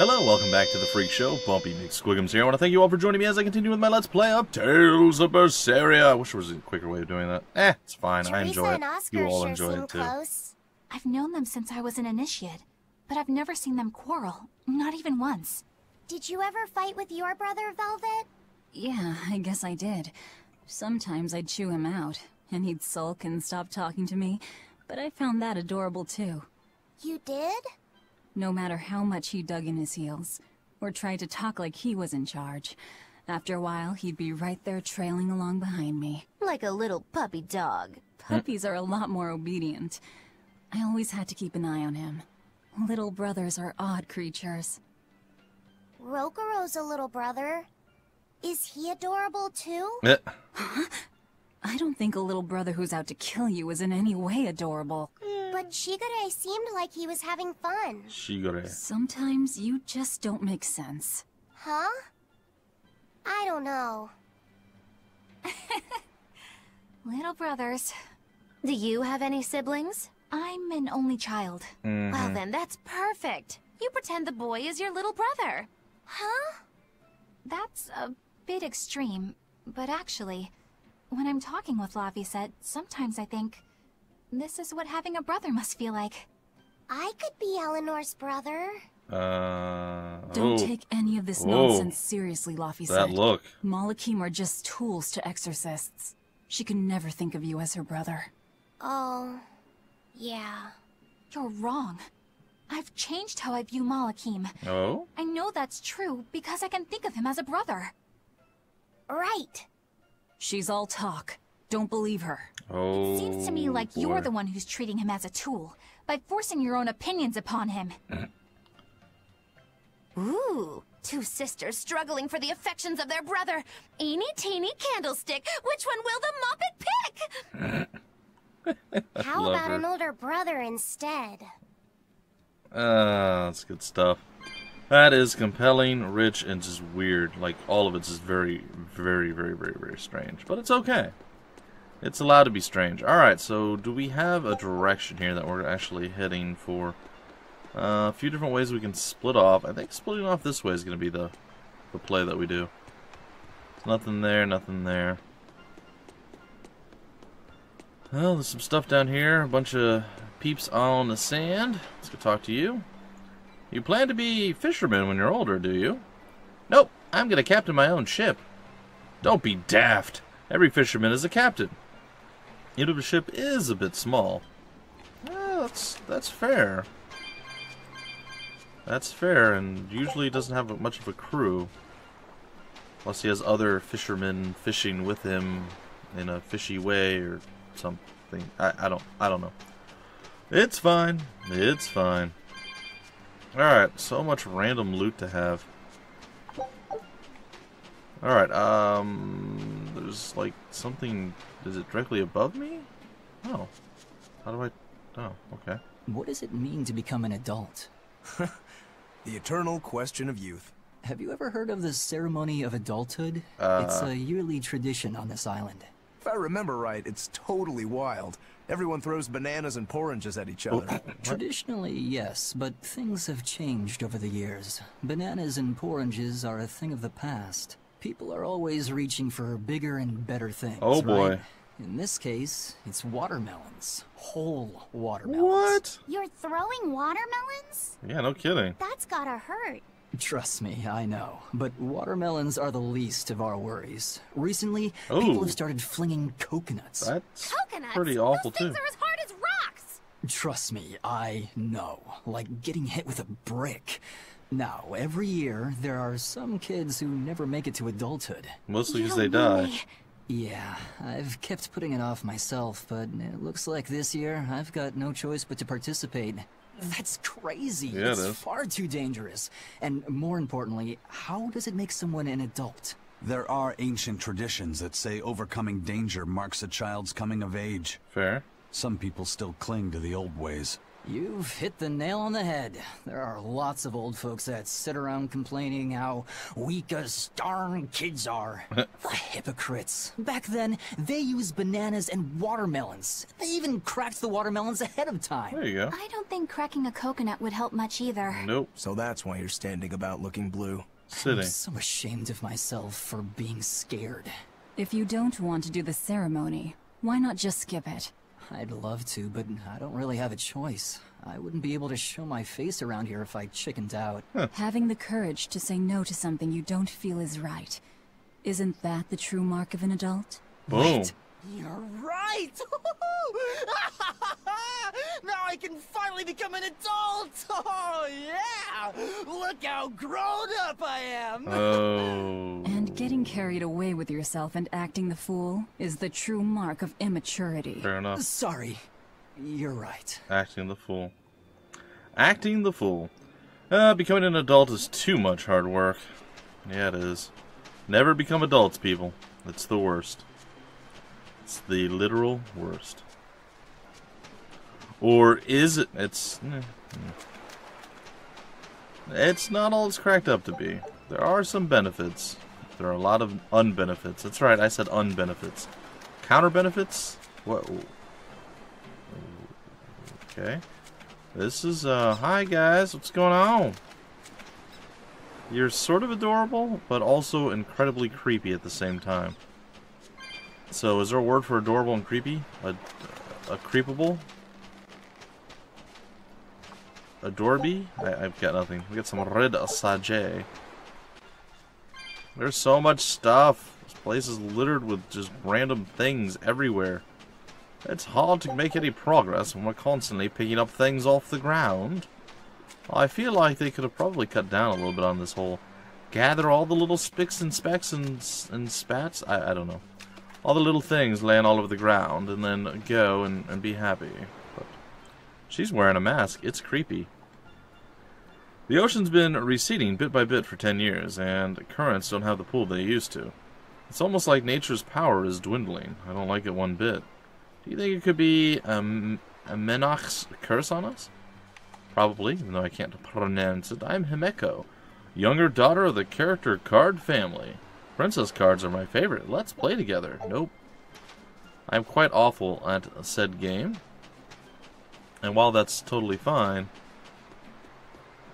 Hello, welcome back to the Phreak Show. Bumpy McSquigums here. I want to thank you all for joining me as I continue with my Let's Play of Tales of Berseria. I wish there was a quicker way of doing that. It's fine. I enjoy it. You all enjoy it too. Close. I've known them since I was an initiate, but I've never seen them quarrel. Not even once. Did you ever fight with your brother, Velvet? Yeah, I guess I did. Sometimes I'd chew him out, and he'd sulk and stop talking to me, but I found that adorable too. You did? No matter how much he dug in his heels, or tried to talk like he was in charge, after a while he'd be right there trailing along behind me. Like a little puppy dog. Puppies are a lot more obedient. I always had to keep an eye on him. Little brothers are odd creatures. Rokuro's a little brother. Is he adorable too? Huh? I don't think a little brother who's out to kill you is in any way adorable. But Shigure seemed like he was having fun. Shigure. Sometimes you just don't make sense. Huh? I don't know. Little brothers. Do you have any siblings? I'm an only child. Well then, that's perfect. You pretend the boy is your little brother. Huh? That's a bit extreme, but actually, when I'm talking with Lavisette, sometimes I think, this is what having a brother must feel like. I could be Eleanor's brother. Don't take any of this nonsense seriously, Lavisette. That look. Malakim are just tools to exorcists. She can never think of you as her brother. Oh, yeah. You're wrong. I've changed how I view Malakim. Oh? I know that's true because I can think of him as a brother. Right. She's all talk. Don't believe her. Oh, it seems to me like you're the one who's treating him as a tool, by forcing your own opinions upon him. Ooh, two sisters struggling for the affections of their brother. Eeny teeny candlestick, which one will the Muppet pick? How about an older brother instead? That's good stuff. That is compelling, rich, and just weird. Like, all of it's just very, very, very, very, very strange. But it's okay. It's allowed to be strange. Alright, so do we have a direction here that we're actually heading for? A few different ways we can split off. I think splitting off this way is going to be the play that we do. There's nothing there, nothing there. Well, there's some stuff down here. A bunch of peeps on the sand. Let's go talk to you. You plan to be fishermen when you're older, do you? Nope, I'm going to captain my own ship. Don't be daft. Every fisherman is a captain. Even if a ship is a bit small. Well, that's fair. That's fair, and usually doesn't have much of a crew. Unless he has other fishermen fishing with him in a fishy way or something. I don't know. It's fine. It's fine. Alright, so much random loot to have. Alright, there's like something, is it directly above me? Oh. How do I, oh, okay. What does it mean to become an adult? The eternal question of youth. Have you ever heard of the ceremony of adulthood? It's a yearly tradition on this island. If I remember right, it's totally wild. Everyone throws bananas and oranges at each other. Traditionally, yes, but things have changed over the years. Bananas and oranges are a thing of the past. People are always reaching for bigger and better things, oh boy. Right? In this case, it's watermelons. Whole watermelons. What? You're throwing watermelons? Yeah, no kidding. That's gotta hurt. Trust me, I know. But watermelons are the least of our worries. Recently, Ooh. people have started flinging coconuts. That's Coconuts? pretty awful Those things too. are as hard as rocks! Trust me, I know. Like getting hit with a brick. Now, every year, there are some kids who never make it to adulthood. Mostly because You they don't die. really- Yeah, I've kept putting it off myself, but it looks like this year I've got no choice but to participate. That's crazy. Yeah, it's it is. far too dangerous. And more importantly, how does it make someone an adult? There are ancient traditions that say overcoming danger marks a child's coming of age. Fair. Some people still cling to the old ways. You've hit the nail on the head. There are lots of old folks that sit around complaining how weak us darn kids are. The hypocrites. Back then, they used bananas and watermelons. They even cracked the watermelons ahead of time. There you go. I don't think cracking a coconut would help much either. Nope. So that's why you're standing about looking blue. Sitting. I'm so ashamed of myself for being scared. If you don't want to do the ceremony, why not just skip it? I'd love to, but I don't really have a choice. I wouldn't be able to show my face around here if I chickened out. Having the courage to say no to something you don't feel is right. Isn't that the true mark of an adult? Boom. Right. You're right! Now I can finally become an adult! Oh, yeah! Look how grown up I am! Oh. And getting carried away with yourself and acting the fool is the true mark of immaturity. Fair enough. Sorry. You're right. Acting the fool. Acting the fool. Becoming an adult is too much hard work. Yeah, it is. Never become adults, people. It's the worst. It's the literal worst. Or is it? It's not all it's cracked up to be. There are some benefits. There are a lot of unbenefits. That's right, I said unbenefits. Counter benefits? What? Okay. This is, hi guys, what's going on? You're sort of adorable, but also incredibly creepy at the same time. So, is there a word for adorable and creepy? A creepable? Adorby? I've got nothing. We got some red sage. There's so much stuff. This place is littered with just random things everywhere. It's hard to make any progress when we're constantly picking up things off the ground. I feel like they could have probably cut down a little bit on this whole gather all the little spicks and specks and spats. I don't know. All the little things laying all over the ground and then go and be happy. But she's wearing a mask. It's creepy. The ocean's been receding bit by bit for 10 years, and currents don't have the pull they used to. It's almost like nature's power is dwindling. I don't like it one bit. Do you think it could be a Menach's curse on us? Probably, even though I can't pronounce it. I'm Himeko, younger daughter of the character card family. Princess cards are my favorite. Let's play together. Nope. I'm quite awful at said game. And while that's totally fine...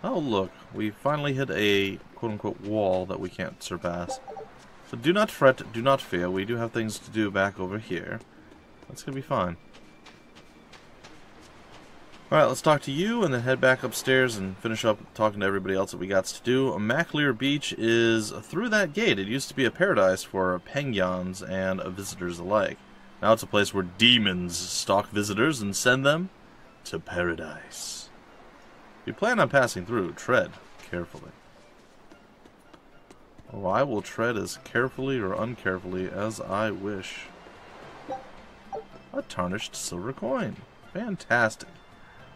Oh, look. We finally hit a quote-unquote wall that we can't surpass. So do not fret, do not fear. We do have things to do back over here. That's going to be fine. Alright, let's talk to you and then head back upstairs and finish up talking to everybody else that we got to do. Maclear Beach is through that gate. It used to be a paradise for pengyons and visitors alike. Now it's a place where demons stalk visitors and send them to paradise. If you plan on passing through, tread carefully. Oh, I will tread as carefully or uncarefully as I wish. A tarnished silver coin. Fantastic.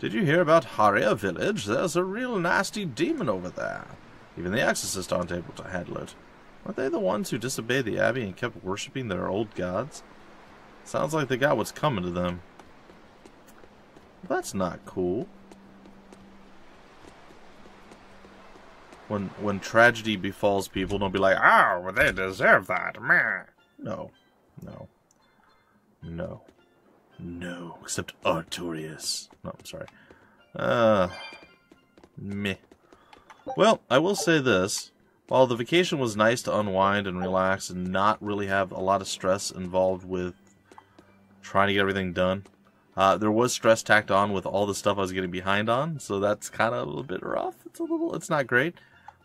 Did you hear about Haria village? There's a real nasty demon over there. Even the exorcists aren't able to handle it. Weren't they the ones who disobeyed the abbey and kept worshipping their old gods? Sounds like they got what's coming to them. That's not cool. When tragedy befalls people, don't be like, oh, well, they deserve that. Meh. No. No. No. No. Except Artorias. No, I'm sorry. Meh. Well, I will say this. While the vacation was nice to unwind and relax and not really have a lot of stress involved with trying to get everything done, there was stress tacked on with all the stuff I was getting behind on, so that's kind of a little bit rough. It's not great.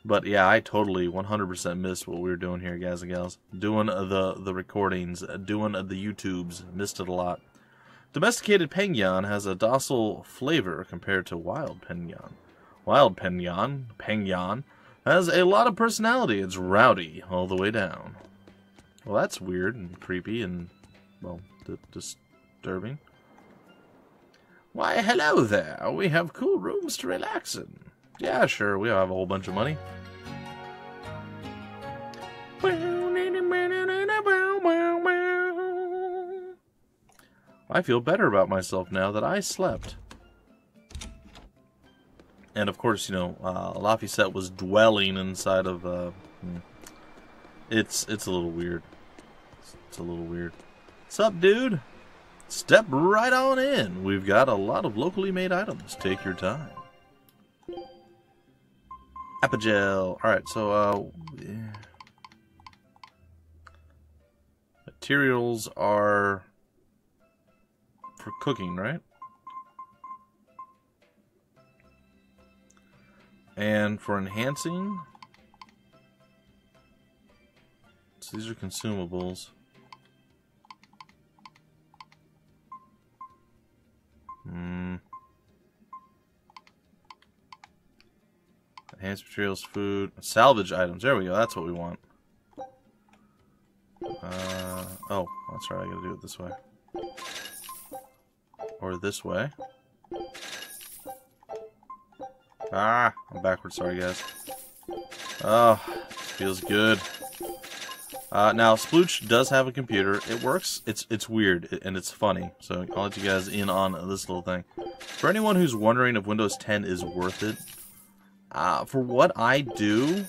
But yeah, I totally 100% missed what we were doing here, guys and gals. Doing the recordings, doing the YouTubes. Missed it a lot. Domesticated Pengyan has a docile flavor compared to wild Pengyan. Wild Pengyan, has a lot of personality. It's rowdy all the way down. Well, that's weird and creepy and, well, disturbing. Why, hello there. We have cool rooms to relax in. Yeah, sure, we have a whole bunch of money. I feel better about myself now that I slept. And of course, you know, Laphicet was dwelling inside of. It's a little weird. It's a little weird. What's up, dude? Step right on in. We've got a lot of locally made items. Take your time. Apogel. Alright, so, yeah. Materials are for cooking, right? And for enhancing, so these are consumables. Enhanced materials, food, salvage items. There we go. That's what we want. Oh, that's right. I gotta do it this way. Or this way. Ah, I'm backwards. Sorry, guys. Oh, feels good. Now, Splooch does have a computer. It works. It's weird, and it's funny. So I'll let you guys in on this little thing. For anyone who's wondering if Windows 10 is worth it, for what I do,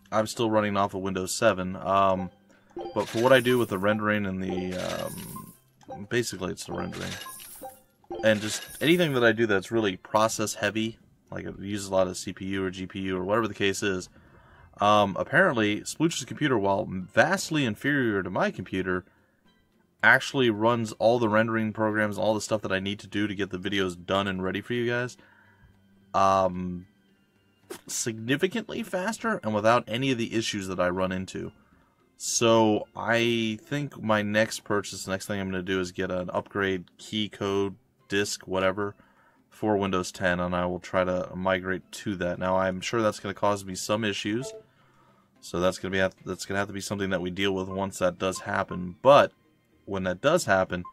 I'm still running off of Windows 7. But for what I do with the rendering and the, basically it's the rendering. And just anything that I do that's really process heavy, like it uses a lot of CPU or GPU or whatever the case is, apparently Splooch's computer, while vastly inferior to my computer, actually runs all the rendering programs, all the stuff that I need to do to get the videos done and ready for you guys, significantly faster and without any of the issues that I run into. So I think my next purchase, the next thing I'm going to do is get an upgrade key code disk, whatever, for Windows 10, and I will try to migrate to that. Now I'm sure that's going to cause me some issues, so that's going to have to be something that we deal with once that does happen. But when that does happen,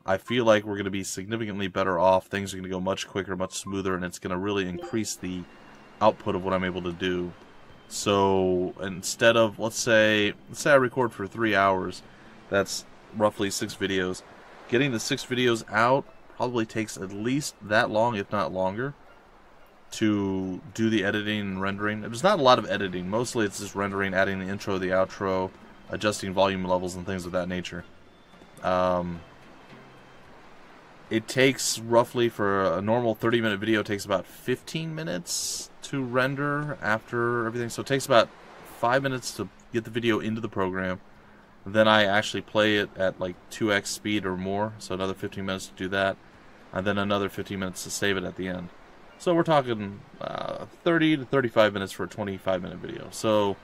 I feel like we're going to be significantly better off. Things are going to go much quicker, much smoother, and it's going to really increase the output of what I'm able to do. So instead of, let's say I record for 3 hours, that's roughly 6 videos. Getting the 6 videos out probably takes at least that long, if not longer, to do the editing and rendering. There's not a lot of editing. Mostly it's just rendering, adding the intro, the outro, adjusting volume levels, and things of that nature. It takes roughly, for a normal 30-minute video, takes about 15 minutes to render after everything. So it takes about 5 minutes to get the video into the program. Then I actually play it at like 2x speed or more, so another 15 minutes to do that. And then another 15 minutes to save it at the end. So we're talking 30 to 35 minutes for a 25-minute video. So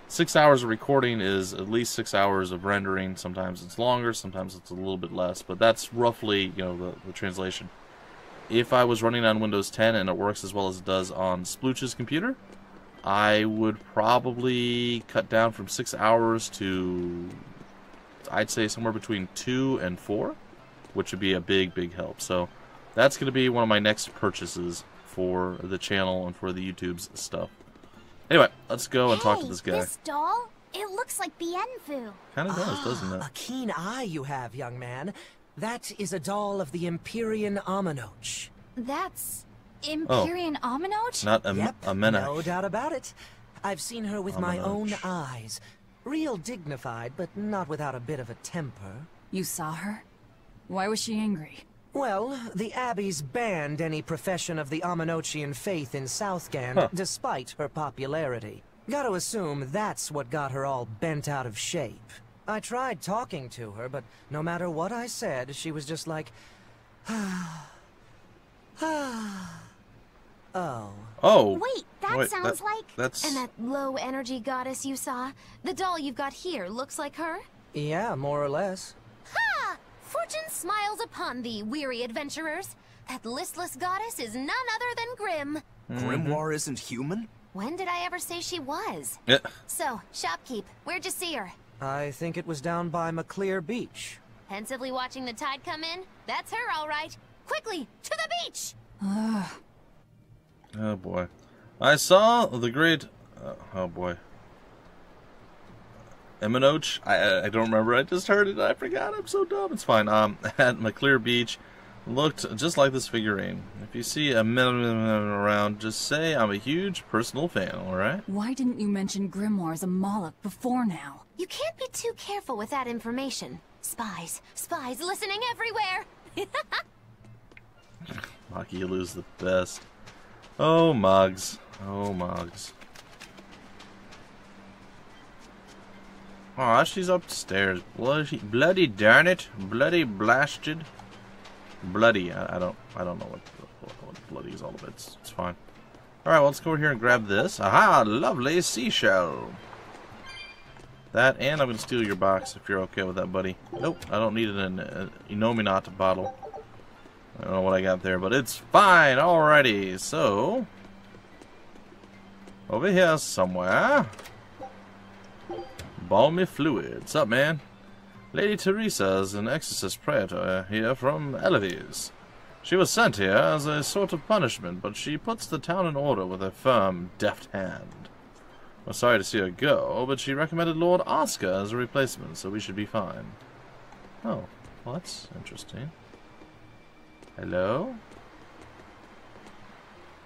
6 hours of recording is at least 6 hours of rendering. Sometimes it's longer, sometimes it's a little bit less, but that's roughly, you know, the translation. If I was running on Windows 10 and it works as well as it does on Splooch's computer, I would probably cut down from 6 hours to, I'd say, somewhere between 2 and 4, which would be a big, big help. So that's going to be one of my next purchases for the channel and for the YouTube's stuff. Anyway, let's go and talk to this guy. This doll? It looks like Bienfu. Kind of does, doesn't it? A keen eye you have, young man. That is a doll of the Empyrean Amenoch. That's Empyrean Amenoch? Not Yep, Amenach. no doubt about it. I've seen her with my own Amenoch. eyes. Real dignified, but not without a bit of a temper. You saw her? Why was she angry? Well, the Abbeys banned any profession of the Amenochian faith in Southgand, despite her popularity. Gotta assume that's what got her all bent out of shape. I tried talking to her, but no matter what I said, she was just like, oh. Oh. Wait, that sounds like... That's... And that low-energy goddess you saw? The doll you've got here looks like her? Yeah, more or less. Ha! Fortune smiles upon thee, weary adventurers. That listless goddess is none other than Grim. Grimoire isn't human? When did I ever say she was? Yeah. So, shopkeep, where'd you see her? I think it was down by McClear Beach. Pensively watching the tide come in? That's her, all right. Quickly, to the beach! Oh boy. I saw the great... oh boy. Amenoch? I don't remember. I just heard it. I forgot. I'm so dumb. It's fine. At McClear Beach, Looked just like this figurine. If you see a minimum around, just say I'm a huge personal fan, alright? Why didn't you mention grimoires and Malak before now? You can't be too careful with that information. Spies listening everywhere. Maki, you lose the best. Oh, Mugs. Oh, Mugs. Aw, she's upstairs. Bloody darn it. Bloody blasted. Bloody. I don't know what bloody is all about. It's fine. Alright, well, let's go over here and grab this. Aha! Lovely seashell. That, and I'm going to steal your box if you're okay with that, buddy. Nope, I don't need an Inominat bottle. I don't know what I got there, but it's fine. Alrighty, so over here somewhere. Balmy fluid. What's up, man? Lady Teresa's an exorcist praetor here from Epiphanies. She was sent here as a sort of punishment, but she puts the town in order with a firm, deft hand. We're sorry to see her go, but she recommended Lord Oscar as a replacement, so we should be fine. Oh, well, that's interesting. Hello?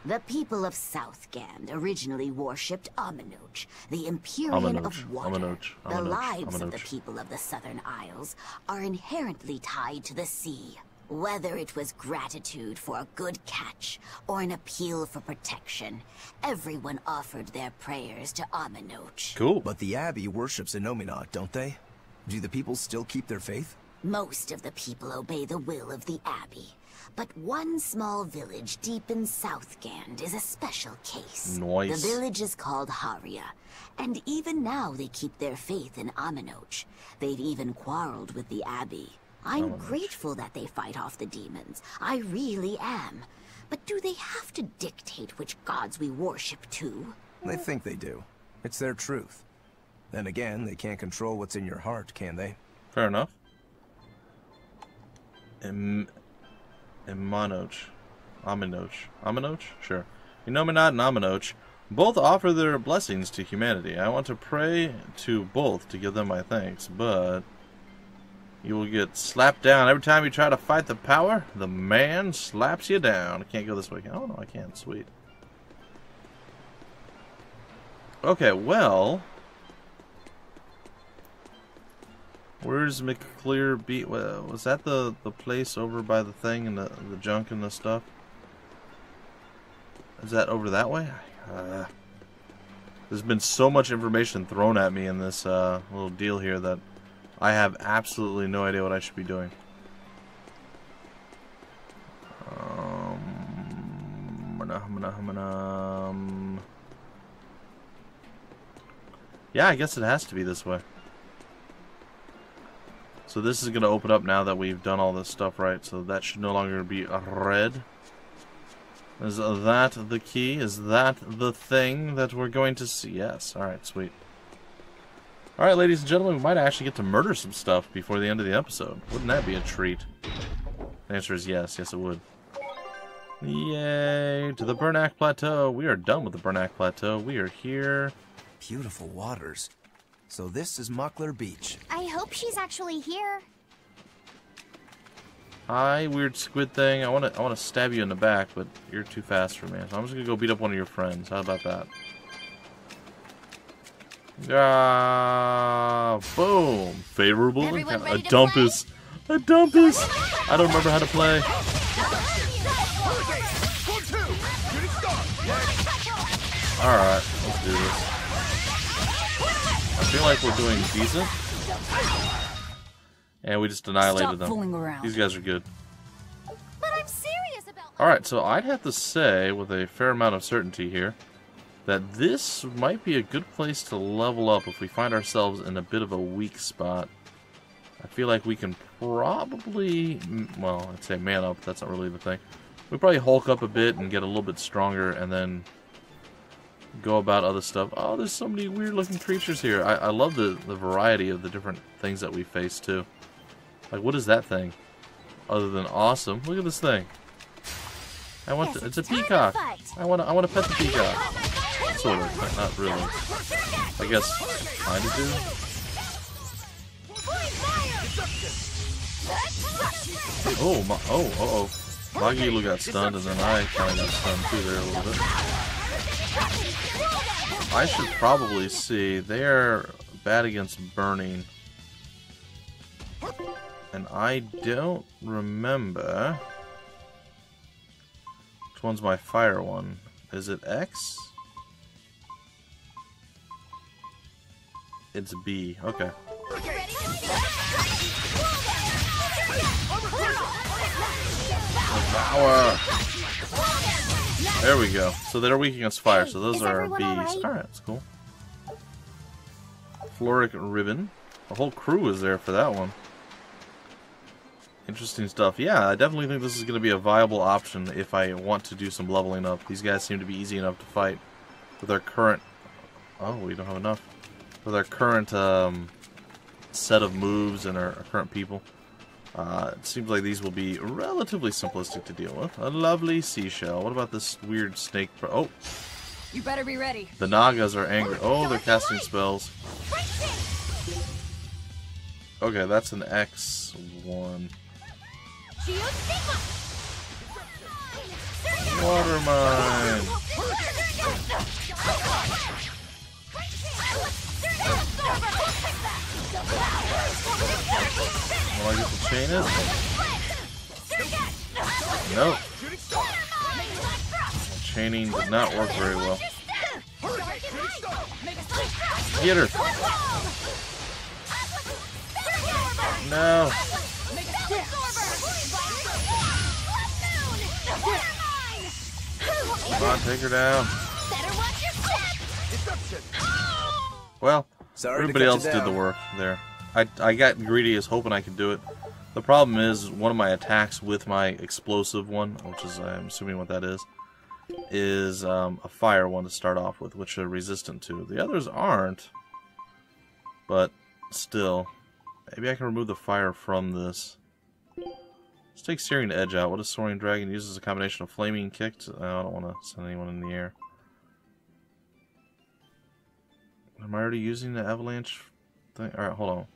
The people of Southgand originally worshipped Aminoch, the Empyrean of Water. The lives of the people of the Southern Isles are inherently tied to the sea. Whether it was gratitude for a good catch or an appeal for protection, everyone offered their prayers to Aminoch. Cool. But the Abbey worships Inominat, don't they? Do the people still keep their faith? Most of the people obey the will of the Abbey. But one small village deep in Southgand is a special case. Nice. The village is called Haria, and even now they keep their faith in Aminoch. They've even quarreled with the Abbey. I'm grateful that they fight off the demons. I really am. But do they have to dictate which gods we worship too? They think they do. It's their truth. Then again, they can't control what's in your heart, can they? Fair enough. Aminoch? Sure. Inominat and Aminoch both offer their blessings to humanity. I want to pray to both to give them my thanks, but you will get slapped down every time you try to fight the power. The man slaps you down. I can't go this way. Oh, no, I can. Sweet. Okay, well, where's McClear Beat? Was that the place over by the thing and the junk and the stuff? Is that over that way? There's been so much information thrown at me in this little deal here that I have absolutely no idea what I should be doing. Yeah, I guess it has to be this way. So this is going to open up now that we've done all this stuff, right? So that should no longer be red. Is that the key? Is that the thing that we're going to see? Yes. Alright, sweet. Alright, ladies and gentlemen, we might actually get to murder some stuff before the end of the episode. Wouldn't that be a treat? The answer is yes. Yes, it would. Yay! To the Bernac Plateau. We are done with the Bernac Plateau. We are here. Beautiful waters. So this is Muckler Beach. I hope she's actually here. Hi, weird squid thing. I wanna stab you in the back, but you're too fast for me. So I'm just gonna go beat up one of your friends. How about that? Ah, boom! Favorable. A dump is. I don't remember how to play. All right, let's do this. I feel like we're doing decent. And we just annihilated them. These guys are good. But I'm serious about. Alright, so I'd have to say, with a fair amount of certainty here, that this might be a good place to level up if we find ourselves in a bit of a weak spot. I feel like we can probably, well, I'd say man up, that's not really the thing. We'll probably hulk up a bit and get a little bit stronger and then go about other stuff. Oh, there's so many weird looking creatures here. I love the variety of the different things that we face too. Like, what is that thing? Other than awesome. Look at this thing. I want to, it's a peacock. I want to pet the peacock. Sort of, but not really. I guess kind of do. Oh, uh-oh. Magilu got stunned, and then I kind of got stunned too there a little bit. I should probably see. They're bad against burning. And I don't remember... Which one's my fire one? Is it X? It's B. Okay. Devour! There we go. So they're weak against fire, so those are Bs. Alright, that's cool. Phreak Ribbon. The whole crew is there for that one. Interesting stuff. Yeah, I definitely think this is going to be a viable option if I want to do some leveling up. These guys seem to be easy enough to fight with our current... Oh, we don't have enough. With our current set of moves and our current people. It seems like these will be relatively simplistic to deal with. A lovely seashell. What about this weird snake? Oh! You better be ready. The Nagas are angry. Oh, they're casting spells. Okay, that's an X1. Water mine! Well, I guess the chain is? Nope. The chaining did not work very well. Get her! No! Come on, take her down. Well, everybody else did the work there. I got greedy as hoping I could do it. The problem is, one of my attacks with my explosive one, which is, I'm assuming what that is a fire one to start off with, which they're resistant to. The others aren't, but still. Maybe I can remove the fire from this. Let's take Searing Edge out. What does Soaring Dragon use as a combination of Flaming Kick? I don't want to send anyone in the air. Am I already using the Avalanche thing? Alright, hold on.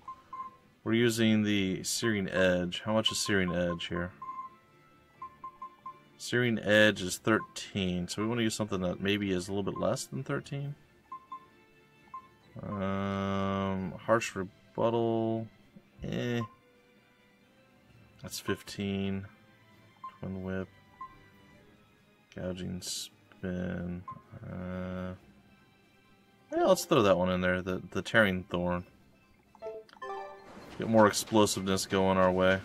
We're using the Searing Edge. How much is Searing Edge here? Searing Edge is 13, so we want to use something that maybe is a little bit less than 13. Harsh Rebuttal. That's 15. Twin Whip. Gouging Spin. Yeah, let's throw that one in there. The Tearing Thorn. Get more explosiveness going our way.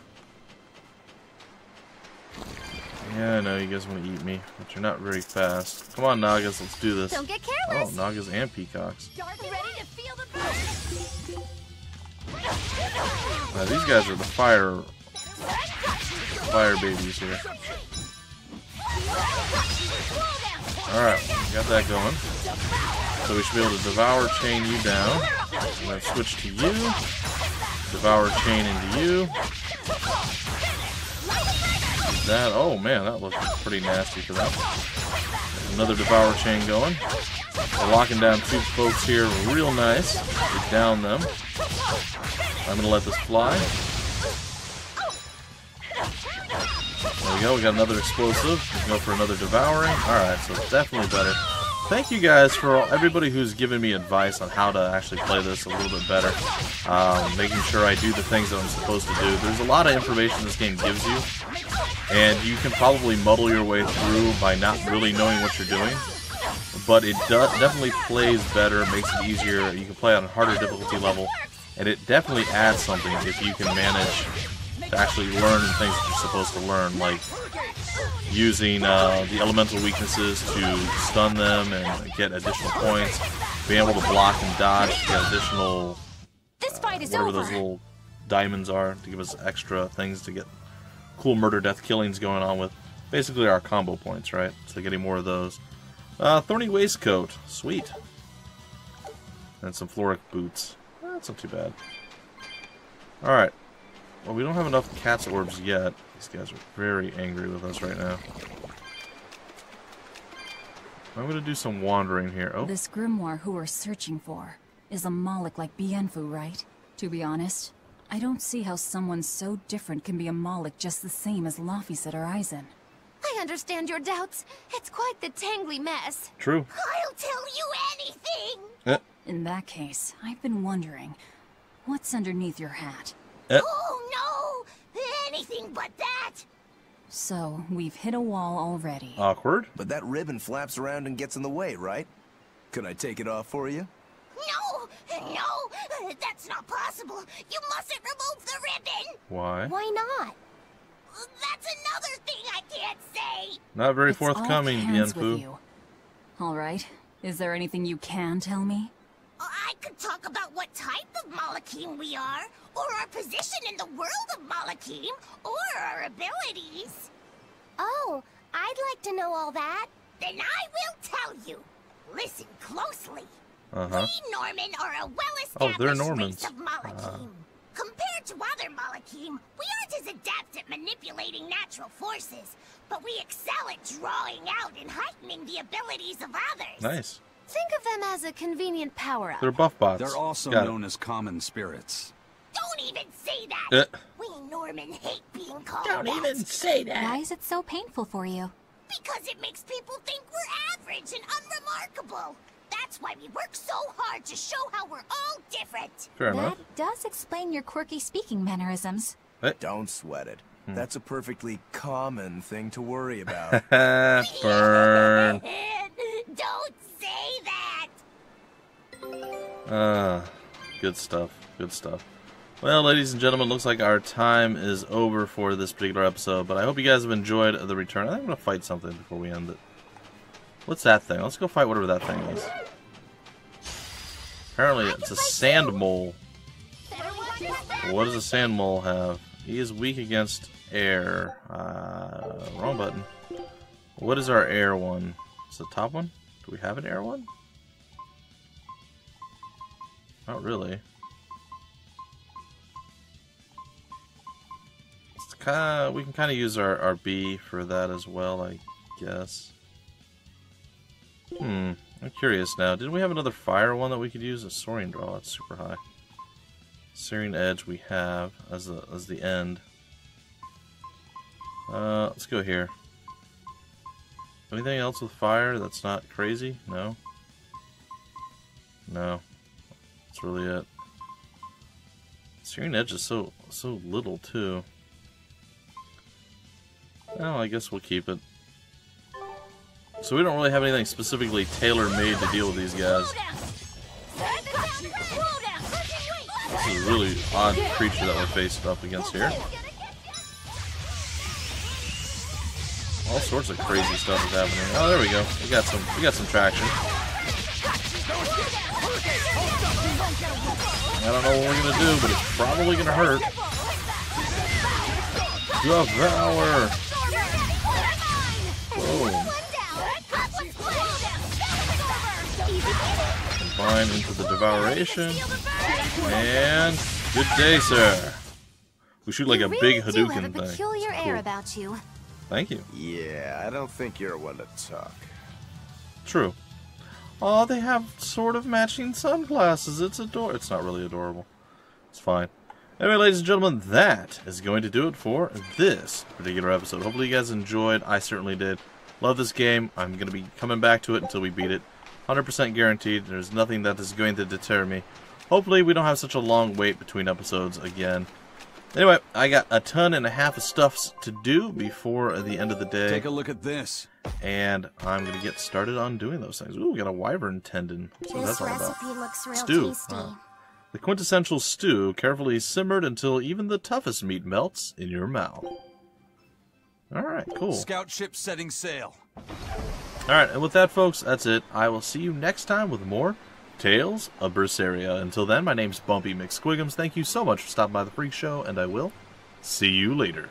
Yeah, I know you guys want to eat me, but you're not very fast. Come on, Nagas, let's do this. Don't get careless. Oh, Nagas and Peacocks. Ready to feel the burn. These guys are the fire babies here. Alright, got that going. So we should be able to Devour Chain you down. I'm going to switch to you. Devour Chain into you. Use that. Oh man, that looks pretty nasty for them. Another Devour Chain going. We're locking down two folks here real nice. We down them. I'm going to let this fly. There we go, we got another explosive. We can go for another devouring. Alright, so it's definitely better. Thank you guys for everybody who's given me advice on how to actually play this a little bit better. Making sure I do the things that I'm supposed to do. There's a lot of information this game gives you, and you can probably muddle your way through by not really knowing what you're doing. But it definitely plays better, makes it easier. You can play on a harder difficulty level, and it definitely adds something if you can manage to actually learn the things that you're supposed to learn, like using the elemental weaknesses to stun them and get additional points, being able to block and dodge to get additional whatever those little diamonds are to give us extra things to get cool murder death killings going on with. Basically our combo points, right? So getting more of those. Thorny Waistcoat, sweet. And some Phreak Boots. That's not too bad. Alright. Well, we don't have enough cat's orbs yet. These guys are very angry with us right now. I'm going to do some wandering here. Oh. This grimoire who we're searching for is a Malak like Bienfu, right? To be honest, I don't see how someone so different can be a Malak just the same as Laphicet or Eisen. I understand your doubts. It's quite the tangly mess. True. I'll tell you anything! In that case, I've been wondering, what's underneath your hat? Oh no! Anything but that! So, we've hit a wall already. Awkward. But that ribbon flaps around and gets in the way, right? Could I take it off for you? No, that's not possible. You mustn't remove the ribbon. Why? Why not? That's another thing I can't say. Not very It's forthcoming, all hands with Bienfu. you. All right. Is there anything you can tell me? I could talk about what type of Malakim we are, or our position in the world of Malakim, or our abilities. Oh, I'd like to know all that. Then I will tell you. Listen closely. We Normin are a well-established race of Malakim. Compared to other Malakim, we aren't as adept at manipulating natural forces, but we excel at drawing out and heightening the abilities of others. Nice. Think of them as a convenient power-up. They're buff bots. They're also Got known as common spirits. Don't even say that! We Normin hate being called that. say that. Why is it so painful for you? Because it makes people think we're average and unremarkable. That's why we work so hard to show how we're all different. Fair enough. That does explain your quirky speaking mannerisms. Don't sweat it. That's a perfectly common thing to worry about. Burn. Don't say that! Good stuff. Good stuff. Well, ladies and gentlemen, looks like our time is over for this particular episode, but I hope you guys have enjoyed the return. I think I'm going to fight something before we end it. What's that thing? Let's go fight whatever that thing is. Apparently, it's a sand mole. What does a sand mole have? He is weak against air. Wrong button. What is our air one? Is it the top one? Do we have an air one? Not really. It's we can kind of use our B for that as well, I guess. I'm curious now. Didn't we have another fire one that we could use? A soaring draw. That's super high. Searing edge we have as the end. Let's go here. Anything else with fire that's not crazy? No. No. That's really it. Searing edge is so little too. Well, I guess we'll keep it. So we don't really have anything specifically tailor-made to deal with these guys. This is a really odd creature that we're faced up against here. All sorts of crazy stuff is happening. Oh, there we go. We got some traction. I don't know what we're gonna do, but it's probably gonna hurt. Devour! Boom. Combine into the devouration. And good day, sir. We shoot like a big Hadouken You have a thing. peculiar It's air cool. about you. Thank you. Yeah, I don't think you're one to talk. True. Oh, they have sort of matching sunglasses. It's adorable. It's not really adorable. It's fine. Anyway, ladies and gentlemen, that is going to do it for this particular episode. Hopefully you guys enjoyed. I certainly did. Love this game. I'm going to be coming back to it until we beat it. 100% guaranteed. There's nothing that is going to deter me. Hopefully we don't have such a long wait between episodes again. Anyway, I got a ton and a half of stuff to do before the end of the day. Take a look at this. And I'm going to get started on doing those things. Ooh, we got a wyvern tendon. So This that's all about. recipe looks real Stew. tasty. The quintessential stew, carefully simmered until even the toughest meat melts in your mouth. Alright, cool. Scout ship setting sail. Alright, and with that, folks, that's it. I will see you next time with more Tales of Berseria. Until then, my name's Bumpy McSquigums. Thank you so much for stopping by the Phreak Show, and I will see you later.